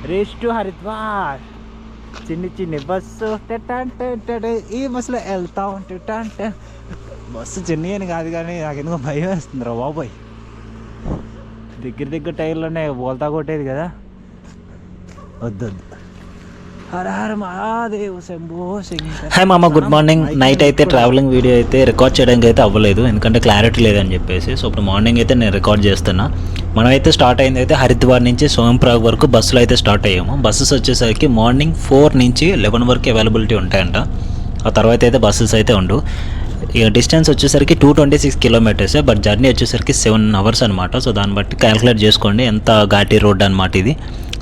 Reach to Haridwar. చిన్ని చిన్ని bus ఈ బస్సులో వెళ్తా ఉంటే బస్సు చిన్ని అని కాదు కానీ నాకు ఎందుకో భయం వేస్తుంది రా బాబాయ్. దగ్గర టైర్లోనే బోల్తా కొట్టేది కదా, వద్దు. హర హర మహాదేవ్ శంభో శంకర. హాయ్ మామ, గుడ్ మార్నింగ్. నైట్ అయితే ట్రావెలింగ్ వీడియో అయితే రికార్డ్ చేయడానికి అయితే అవ్వలేదు, ఎందుకంటే క్లారిటీ లేదని చెప్పేసి. సో ఇప్పుడు మార్నింగ్ అయితే నేను రికార్డ్ చేస్తున్నా. మనమైతే స్టార్ట్ అయింది అయితే హరిద్వార్ నుంచి సోంప్రాగ్ వరకు బస్సులో అయితే స్టార్ట్ అయ్యాము. బస్సెస్ వచ్చేసరికి మార్నింగ్ 4 నుంచి 11 వరకు అవైలబిలిటీ ఉంటాయంట. ఆ తర్వాత అయితే బస్సెస్ అయితే ఉండవు. ఇక డిస్టెన్స్ వచ్చేసరికి 226 కిలోమీటర్స్, బట్ జర్నీ వచ్చేసరికి 7 అవర్స్ అనమాట. సో దాన్ని బట్టి క్యాలిక్యులేట్ చేసుకోండి ఎంత ఘాటీ రోడ్ అనమాట ఇది.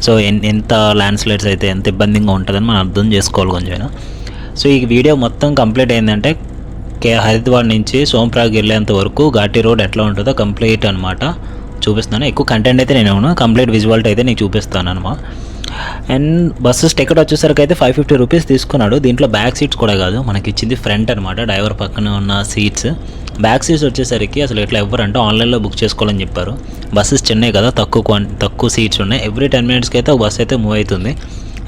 సో ఎంత ల్యాండ్ స్లైడ్స్ అయితే ఎంత ఇబ్బందిగా ఉంటుందని మనం అర్థం చేసుకోవాలి కొంచెం. సో ఈ వీడియో మొత్తం కంప్లీట్ అయిందంటే హరిద్వార్ నుంచి సోంప్రాగ్ వెళ్ళేంత వరకు ఘాటీ రోడ్ ఎట్లా ఉంటుందో కంప్లీట్ అనమాట చూపిస్తాను. ఎక్కువ కంటెంట్ అయితే నేను కంప్లీట్ విజువాలిటీ అయితే నీకు చూపిస్తాను అనమాట. అండ్ బస్సెస్ టికెట్ వచ్చేసరికి అయితే 550 రూపీస్ తీసుకున్నాడు. దీంట్లో బ్యాక్ సీట్స్ కూడా కాదు, మనకి ఇచ్చింది ఫ్రంట్ అనమాట, డ్రైవర్ పక్కన ఉన్న సీట్స్. బ్యాక్ సీట్స్ వచ్చేసరికి అసలు ఎట్లా ఇవ్వరంటే ఆన్లైన్లో బుక్ చేసుకోవాలని చెప్పారు. బస్సెస్ చిన్నవి కదా, తక్కువ సీట్స్ ఉన్నాయి. ఎవ్రీ 10 మినిట్స్కి అయితే ఒక బస్ అయితే మూవ్ అవుతుంది.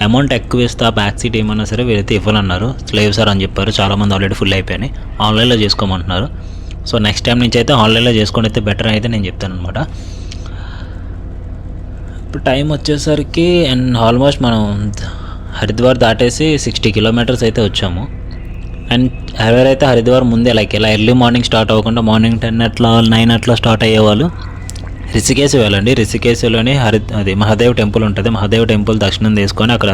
అమౌంట్ ఎక్కువ ఇస్తా, బ్యాక్ సీట్ ఏమన్నా సరే వీరైతే ఇవ్వాలన్నారు. లేవు సార్ అని చెప్పారు. చాలామంది ఆల్రెడీ ఫుల్ అయిపోయాయి, ఆన్లైన్లో చేసుకోమంటున్నారు. సో నెక్స్ట్ టైం నుంచి అయితే ఆన్లైన్లో చేసుకొని అయితే బెటర్ అయితే నేను చెప్తాను అనమాట. ఇప్పుడు టైం వచ్చేసరికి అండ్ ఆల్మోస్ట్ మనం హరిద్వార్ దాటేసి 60 కిలోమీటర్స్ అయితే వచ్చాము. అండ్ ఎవరైతే హరిద్వార్ ముందే ఇలా ఎర్లీ మార్నింగ్ స్టార్ట్ అవ్వకుండా మార్నింగ్ 10 అట్లా 9 అట్లా స్టార్ట్ అయ్యేవాళ్ళు రిషికేశ్ వెళ్ళండి. రిషికేశ్లోని అది మహాదేవ్ టెంపుల్ ఉంటుంది. మహాదేవ్ టెంపుల్ దర్శనం తీసుకొని అక్కడ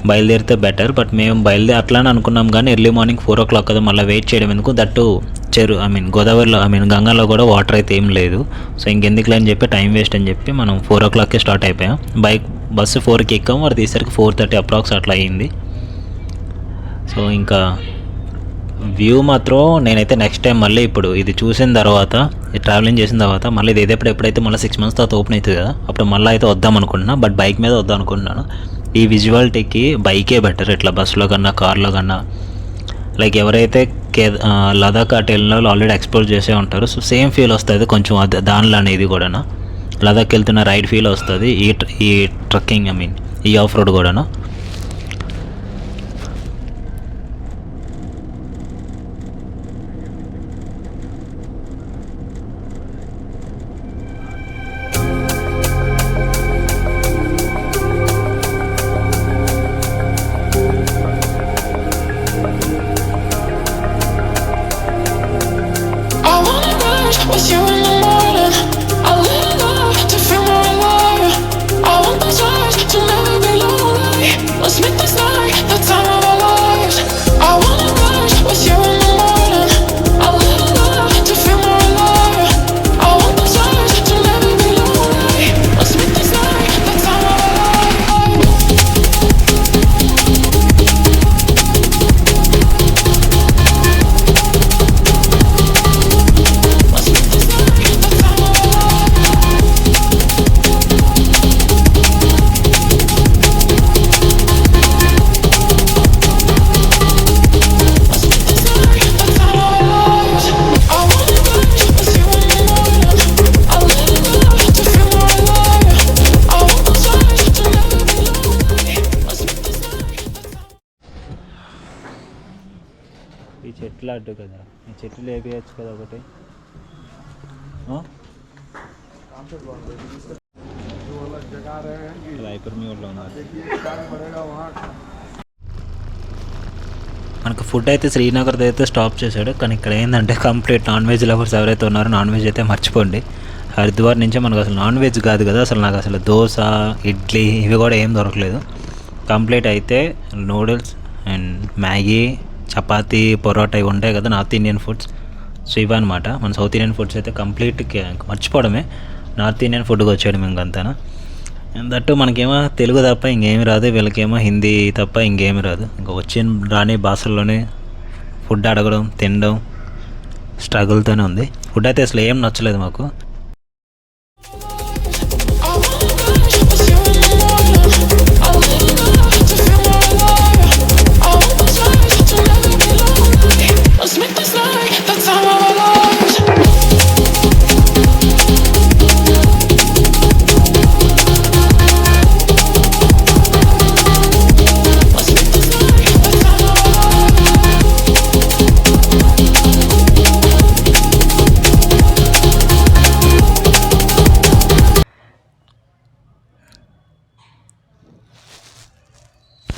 బయలుదేరితే బెటర్. బట్ మేము అట్లానే అనుకున్నాం కానీ ఎర్లీ మార్నింగ్ 4 o'clock కదా, మళ్ళీ వెయిట్ చేయడం ఎందుకు, దట్టు గోదావరిలో గంగాలో కూడా వాటర్ అయితే ఏం లేదు. సో ఇంకెందుకులే అని చెప్పి టైం వేస్ట్ అని చెప్పి మనం 4 o'clockకే స్టార్ట్ అయిపోయాం. బస్సు 4కి ఎక్కాము, వారు తీసరికి 4:30 అప్రాక్స్ అట్లా అయ్యింది. సో ఇంకా వ్యూ మాత్రం నేనైతే నెక్స్ట్ టైం మళ్ళీ ఇప్పుడు ఇది చూసిన తర్వాత, ఈ ట్రావెలింగ్ చేసిన తర్వాత మళ్ళీ ఇది ఎప్పుడైతే మళ్ళీ 6 months తర్వాత ఓపెన్ అవుతుంది కదా, అప్పుడు మళ్ళీ అయితే వద్దాం అనుకుంటున్నా. బట్ బైక్ మీద వద్దాం అనుకుంటున్నాను. ఈ విజువాలిటీకి బైకే బెటర్, ఇట్లా బస్సులో కన్నా కార్లో కన్నా. లైక్ ఎవరైతే లదాఖ్ అటు వెళ్ళిన వాళ్ళు ఆల్రెడీ ఎక్స్ప్లోర్ చేసే ఉంటారు. సో సేమ్ ఫీల్ వస్తుంది కొంచెం దానిలో అనేది కూడా. లదాఖ్ వెళ్తున్న రైడ్ ఫీల్ వస్తుంది ఈ ట్రక్కింగ్ ఈ ఆఫ్ రోడ్ కూడా. ఈ చెట్లు అడ్డు కదా, ఈ చెట్లు లేపేయచ్చు కదా ఒకటి. రాయపూర్ మీ ఊళ్ళో ఉన్నారు. మనకు ఫుడ్ అయితే శ్రీనగర్ అయితే స్టాప్ చేశాడు, కానీ ఇక్కడ ఏంటంటే కంప్లీట్ నాన్ వెజ్ లవర్స్ ఎవరైతే ఉన్నారో నాన్ వెజ్ అయితే మర్చిపోండి. హరిద్వార్ నుంచి మనకు అసలు నాన్ వెజ్ కాదు కదా, అసలు నాకు అసలు దోశ ఇడ్లీ ఇవి కూడా ఏం దొరకలేదు. కంప్లీట్ అయితే noodles and Maggi, chapati, parotta ఇవి ఉంటాయి కదా నార్త్ ఇండియన్ ఫుడ్స్. సో ఇవి అనమాట మన సౌత్ ఇండియన్ ఫుడ్స్ అయితే కంప్లీట్ మర్చిపోవడమే. నార్త్ ఇండియన్ ఫుడ్కి వచ్చాడు ఇంకంతా. దట్టు మనకేమో తెలుగు తప్ప ఇంకేమి రాదు, వీళ్ళకేమో హిందీ తప్ప ఇంకేమి రాదు. ఇంకా వచ్చిన రాని భాషల్లోనే ఫుడ్ అడగడం తినడం స్ట్రగుల్తోనే ఉంది. ఫుడ్ అయితే అసలు ఏం నచ్చలేదు మాకు.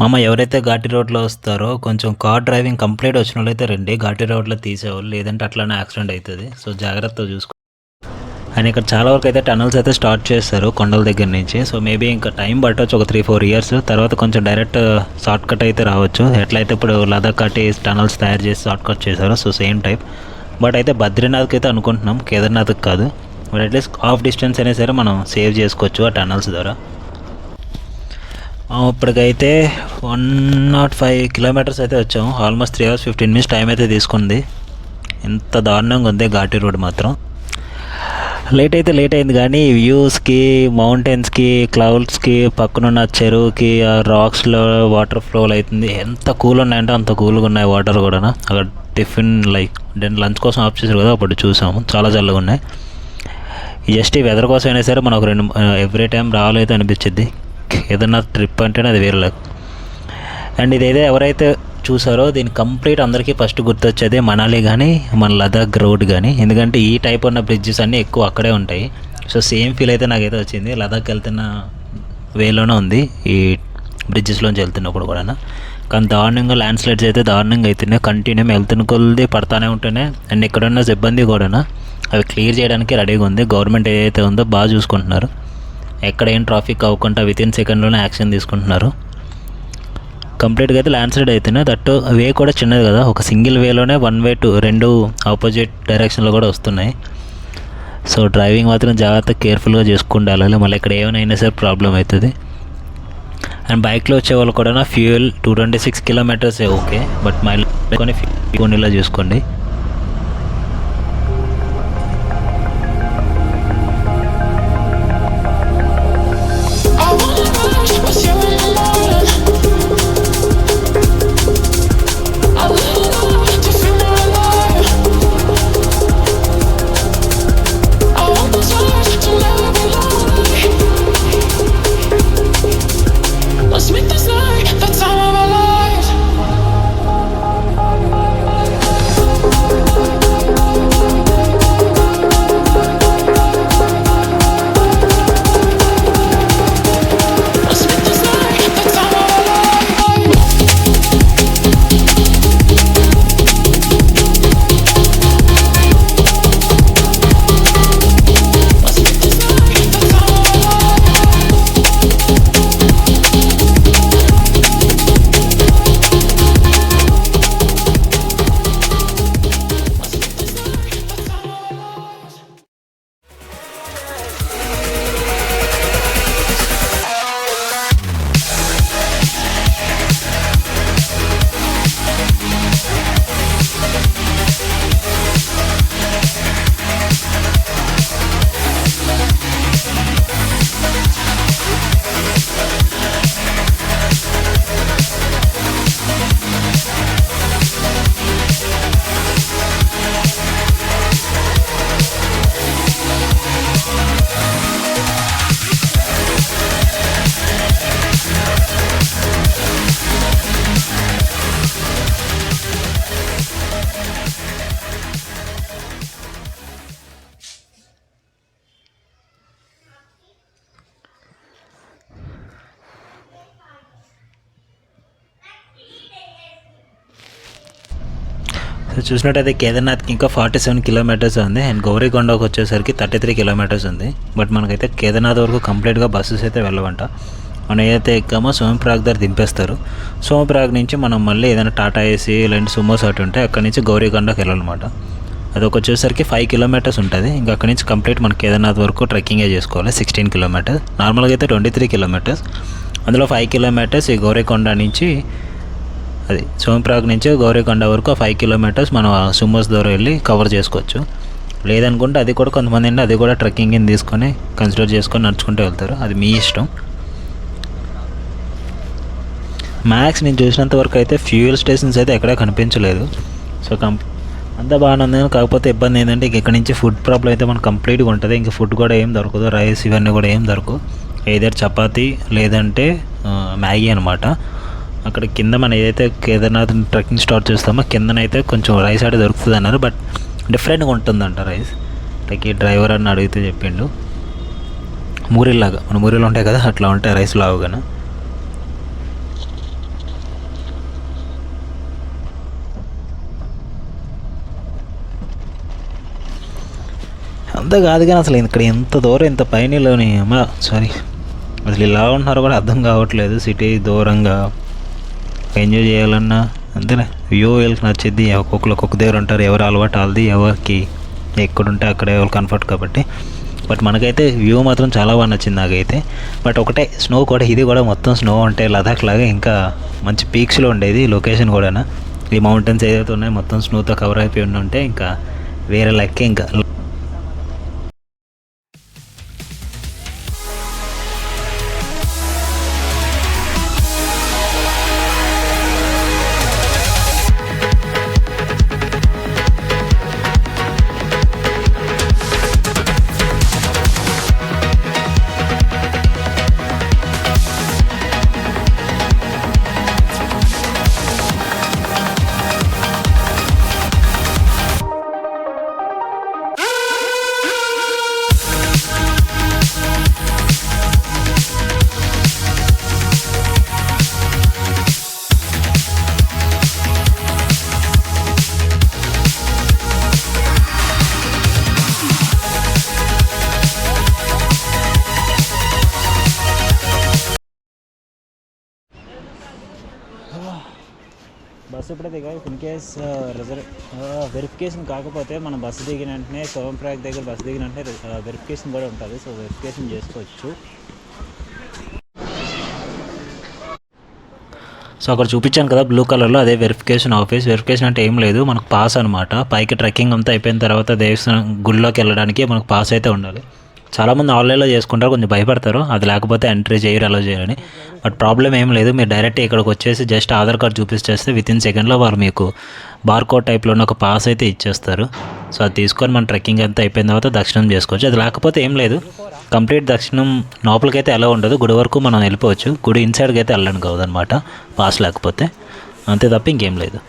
మామ ఎవరైతే ఘాటి రోడ్లో వస్తారో కొంచెం కార్ డ్రైవింగ్ కంప్లీట్ వచ్చిన వాళ్ళు అయితే రండి, ఘాటి రోడ్లో తీసేవాళ్ళు, లేదంటే అట్లానే యాక్సిడెంట్ అవుతుంది. సో జాగ్రత్తగా చూసుకో. అండ్ ఇక్కడ చాలా వరకు అయితే టనల్స్ అయితే స్టార్ట్ చేస్తారు కొండల దగ్గర నుంచి. సో మేబీ ఇంకా టైం పట్టవచ్చు, ఒక 3-4 ఇయర్స్ తర్వాత కొంచెం డైరెక్ట్ షార్ట్ కట్ అయితే రావచ్చు. ఎట్లయితే ఇప్పుడు లదాఖ్ కాటి టనల్స్ తయారు చేసి షార్ట్ కట్ చేశారో సో సేమ్ టైప్. బట్ అయితే బద్రీనాథ్కి అయితే అనుకుంటున్నాం, కేదార్నాథ్కి కాదు. బట్ అట్లీస్ట్ హాఫ్ డిస్టెన్స్ అయినా సరే మనం సేవ్ చేసుకోవచ్చు ఆ టనల్స్ ద్వారా. ఇప్పటికైతే 105 కిలోమీటర్స్ అయితే వచ్చాము. ఆల్మోస్ట్ 3 hours 15 minutes టైం అయితే తీసుకుంది. ఎంత దారుణంగా ఉంది ఘాటి రోడ్ మాత్రం. లేట్ అయితే లేట్ అయింది కానీ వ్యూస్కి, మౌంటైన్స్కి, క్లౌడ్స్కి, పక్కనున్న చెరువుకి, ఆ రాక్స్లో వాటర్ ఫ్లోలు అవుతుంది. ఎంత కూల్ ఉన్నాయంటే అంత కూల్గా ఉన్నాయి వాటర్ కూడా. అక్కడ టిఫిన్ లంచ్ కోసం ఆఫ్ చేశారు కదా, అప్పుడు చూసాము, చాలా చల్లగా ఉన్నాయి. జస్ట్ ఈ వెదర్ కోసం అయినా సరే మనం ఒక ఎవ్రీ టైం రావాలైతే అనిపించింది. ఏదన్నా ట్రిప్ అంటేనే అది వేరే. అండ్ ఇదైతే ఎవరైతే చూసారో దీని కంప్లీట్ అందరికీ ఫస్ట్ గుర్తొచ్చేది మనాలి కానీ మన లదాఖ్ రోడ్ కానీ. ఎందుకంటే ఈ టైప్ ఉన్న బ్రిడ్జెస్ అన్నీ ఎక్కువ అక్కడే ఉంటాయి. సో సేమ్ ఫీల్ అయితే నాకైతే వచ్చింది. లదాఖ్ వెళ్తున్న వేలోనే ఉంది ఈ బ్రిడ్జెస్లోంచి వెళ్తున్నప్పుడు కూడా. కానీ దారుణంగా ల్యాండ్ స్లైడ్స్ అయితే దారుణంగా అవుతున్నాయి. కంటిన్యూ వెళ్తున్న కొద్ది పడతానే ఉంటున్నాయి. అండ్ ఇక్కడున్న సిబ్బంది కూడా అవి క్లియర్ చేయడానికి రెడీగా ఉంది. గవర్నమెంట్ ఏదైతే ఉందో బాగా చూసుకుంటున్నారు. ఎక్కడ ఏం ట్రాఫిక్ అవ్వకుండా వితిన్ సెకండ్లోనే యాక్షన్ తీసుకుంటున్నారు. కంప్లీట్గా అయితే ల్యాండ్ స్లైడ్ అవుతున్నాయి. దట్ వే కూడా చిన్నది కదా, ఒక సింగిల్ వేలోనే 1 way 2 ఆపోజిట్ డైరెక్షన్లో కూడా వస్తున్నాయి. సో డ్రైవింగ్ మాత్రం జాగ్రత్త కేర్ఫుల్గా చేసుకుంటూ వెళ్ళాలి, మళ్ళీ ఇక్కడ ఏమైనా సరే ప్రాబ్లం అవుతుంది. అండ్ బైక్లో వచ్చే వాళ్ళు కూడా fuel 226 kilometers okay, but mile కొని ఫ్యూనిలా చూసుకోండి. సో చూసినట్టయితే కేదార్నాథ్కి ఇంకా 47 kilometers ఉంది. అండ్ గౌరీకొండకు వచ్చేసరికి 33 kilometers ఉంది. బట్ మనకైతే కేదార్నాథ్ వరకు కంప్లీట్గా బస్సెస్ అయితే వెళ్ళవంట. మనం ఏదైతే ఎక్కామో సోమప్రయాగ్ దగ్గర దింపేస్తారు. సోమప్రయాగ్ నుంచి మనం మళ్ళీ ఏదైనా టాటా ఏసీ ఇలాంటి సుమోస్ అటు ఉంటే అక్కడి నుంచి గౌరీకొండకు వెళ్ళాలన్నమాట. అది వచ్చేసరికి 5 kilometers ఉంటుంది. ఇంకా అక్కడి నుంచి కంప్లీట్ మన కేదార్నాథ్ వరకు ట్రెక్కింగే చేసుకోవాలి. 16 kilometers, నార్మల్గా అయితే 23 kilometers. అందులో 5 kilometers ఈ గౌరీకొండ నుంచి, అది సోమప్రయాగ్ నుంచి గౌరీకొండ వరకు 5 kilometers మనం సుమోస్ ద్వారా వెళ్ళి కవర్ చేసుకోవచ్చు. లేదనుకుంటే అది కూడా కొంతమంది అండి అది కూడా ట్రెక్కింగ్ కింద తీసుకొని కన్సిడర్ చేసుకొని నడుచుకుంటూ వెళ్తారు, అది మీ ఇష్టం. మ్యాక్స్ నేను చూసినంత వరకు అయితే ఫ్యూయల్ స్టేషన్స్ అయితే ఎక్కడా కనిపించలేదు. సో అంతా బాగానే ఉంది. కాకపోతే ఇబ్బంది ఏంటంటే ఇక్కడ నుంచి ఫుడ్ ప్రాబ్లం అయితే మనకు కంప్లీట్గా ఉంటుంది. ఇంకా ఫుడ్ కూడా ఏం దొరకదు, రైస్ ఇవన్నీ కూడా ఏం దొరకవు. ఏదైతే చపాతీ లేదంటే మ్యాగీ అనమాట. అక్కడ కింద మనం ఏదైతే కేదార్నాథ్ ట్రెక్కింగ్ స్టార్ట్ చేస్తామో కిందనైతే కొంచెం రైస్ అయితే దొరుకుతుంది అన్నారు. బట్ డిఫరెంట్గా ఉంటుందంట రైస్. ఈ డ్రైవర్ అని అడిగితే చెప్పిండు మూరిల్లాగా, మన మూరిలో ఉంటాయి కదా అట్లా ఉంటాయి రైస్ లావుగాను. అంతా కాదు కానీ అసలు ఇక్కడ ఎంత దూరం ఇంత పైనలోని సారీ అసలు ఇలా ఉంటున్నారో కూడా అర్థం కావట్లేదు. సిటీ దూరంగా ఎంజాయ్ చేయాలన్నా అంతేలే, వ్యూ వీళ్ళకి నచ్చింది. ఒక్కొక్కరు ఒక్కొక్క దగ్గర ఉంటారు, ఎవరు అలవాటు వాళ్ళది, ఎవరికి ఎక్కడుంటే అక్కడే వాళ్ళు కంఫర్ట్ కాబట్టి. బట్ మనకైతే వ్యూ మాత్రం చాలా బాగా నచ్చింది నాకైతే. బట్ ఒకటే స్నో కూడా, ఇది కూడా మొత్తం స్నో ఉంటే లదాఖ్ లాగా ఇంకా మంచి పీక్స్లో ఉండేది లొకేషన్ కూడా. ఈ మౌంటైన్స్ ఏదైతే ఉన్నాయో మొత్తం స్నోతో కవర్ అయిపోయి ఉంటే ఇంకా వేరే లెక్క. ఇంకా బస్సు ఎప్పుడే దిగాలి. ఇన్ కేస్ వెరిఫికేషన్ కాకపోతే మనం బస్సు దిగిన వెంటనే సోమప్రయాగ్ దగ్గర బస్సు దిగిన వెంటనే వెరిఫికేషన్ కూడా ఉంటుంది. సో వెరిఫికేషన్ చేసుకోవచ్చు. సో అక్కడ చూపించాను కదా బ్లూ కలర్లో, అదే వెరిఫికేషన్ ఆఫీస్. వెరిఫికేషన్ అంటే ఏం లేదు, మనకు పాస్ అనమాట. పైకి ట్రెక్కింగ్ అంతా అయిపోయిన తర్వాత దేవస్థానం గుడిలోకి వెళ్ళడానికి మనకు పాస్ అయితే ఉండాలి. చాలామంది ఆన్లైన్లో చేసుకుంటారు, కొంచెం భయపడతారు అది లేకపోతే ఎంట్రీ చేయరు, అలా చేయాలని. బట్ ప్రాబ్లం ఏం లేదు, మీరు డైరెక్ట్ ఇక్కడికి వచ్చేసి జస్ట్ ఆధార్ కార్డ్ చూపించేస్తే వితిన్ సెకండ్లో వాళ్ళు మీకు బార్కోడ్ టైప్లో ఉన్న ఒక పాస్ అయితే ఇచ్చేస్తారు. సో అది తీసుకొని మన ట్రెక్కింగ్ అంతా అయిపోయిన తర్వాత దర్శనం చేసుకోవచ్చు. అది లేకపోతే ఏం లేదు, కంప్లీట్ దర్శనం లోపలికైతే ఎలా ఉండదు, గుడి వరకు మనం వెళ్ళిపోవచ్చు. గుడి ఇన్సైడ్కి అయితే వెళ్ళండి కాదనమాట పాస్ లేకపోతే, అంతే తప్ప ఇంకేం లేదు.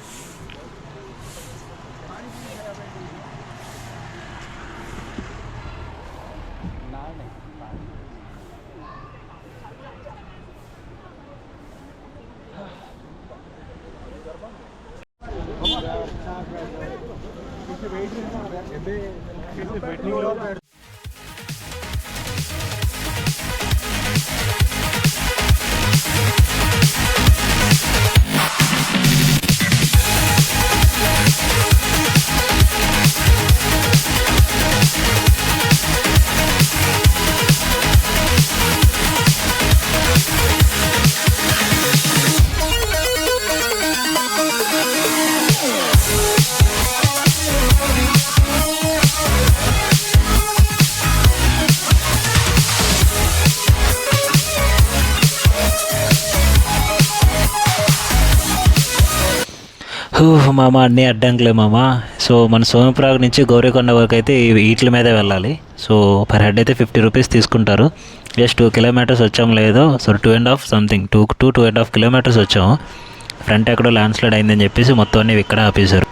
మామ అన్నీ అడ్డంకులే మామ. సో మన సోమప్రయాగ్ నుంచి గౌరీకొండ వరకు అయితే వీటి మీదే వెళ్ళాలి. సో పర్ హెడ్ అయితే 50 రూపీస్ తీసుకుంటారు. జస్ట్ 2 కిలోమీటర్స్ వచ్చాము లేదో, సో 2.5 సంథింగ్ 2.5 కిలోమీటర్స్ వచ్చాము. ఫ్రంట్ ఎక్కడో ల్యాండ్ స్లైడ్ అయిందని చెప్పేసి మొత్తం అన్నీ ఇక్కడ ఆపేశారు.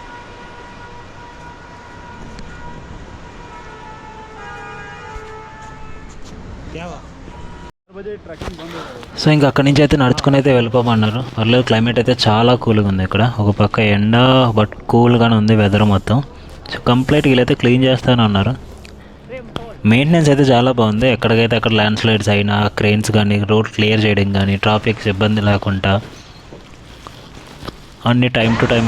సో ఇంకా అక్కడి నుంచి అయితే నడుచుకుని అయితే వెళ్ళిపోమన్నారు. పర్లేదు, క్లైమేట్ అయితే చాలా కూల్గా ఉంది ఇక్కడ. ఒక పక్క ఎండ, బట్ కూల్గానే ఉంది వెదర్ మొత్తం. సో కంప్లీట్గా వీళ్ళైతే క్లీన్ చేస్తానని అన్నారు. మెయింటెనెన్స్ అయితే చాలా బాగుంది. ఎక్కడికైతే అక్కడ ల్యాండ్ స్లైడ్స్ అయినా, క్రెయిన్స్ కానీ, రోడ్ క్లియర్ చేయడం కానీ, ట్రాఫిక్ ఇబ్బంది లేకుండా అన్ని టైం టు టైం.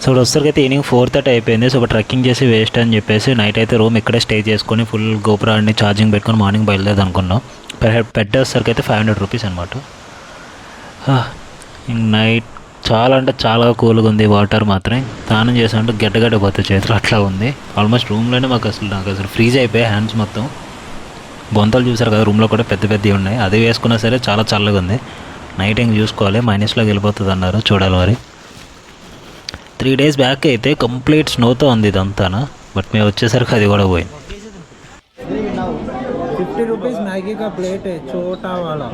సో ఇప్పుడు వచ్చేసరికి అయితే ఈవినింగ్ 4:30 అయిపోయింది. సో ఇప్పుడు ట్రెక్కింగ్ చేసి వేస్ట్ అని చెప్పేసి నైట్ అయితే రూమ్ ఇక్కడే స్టే చేసుకొని ఫుల్ గోపురాన్ని ఛార్జింగ్ పెట్టుకొని మార్నింగ్ బయలుదేరదు అనుకున్నాం. పెట్టేసరికి అయితే 500 రూపీస్ అనమాట. నైట్ చాలా అంటే చాలా కూల్గా ఉంది. వాటర్ మాత్రం స్నానం చేసామంటే గడ్డగడ్డ పోతాయి చేతులు, అట్లా ఉంది. ఆల్మోస్ట్ రూమ్లోనే నాకు అసలు ఫ్రీజ్ అయిపోయాయి హ్యాండ్స్ మొత్తం. బొంతలు చూసారు కదా, రూమ్లో కూడా పెద్ద పెద్దవి ఉన్నాయి. అది వేసుకున్నా సరే చాలా చల్లగా ఉంది. నైట్ ఇంక చూసుకోవాలి, మైనస్లోకి వెళ్ళిపోతుంది అన్నారు, చూడాలి మరి. 3 days బ్యాక్ అయితే కంప్లీట్ స్నోతో ఉంది ఇదంతా. బట్ మేము వచ్చేసరికి అది కూడా పోయింది. 50 रुपीज़ मैगी का प्लेट है छोटा वाला.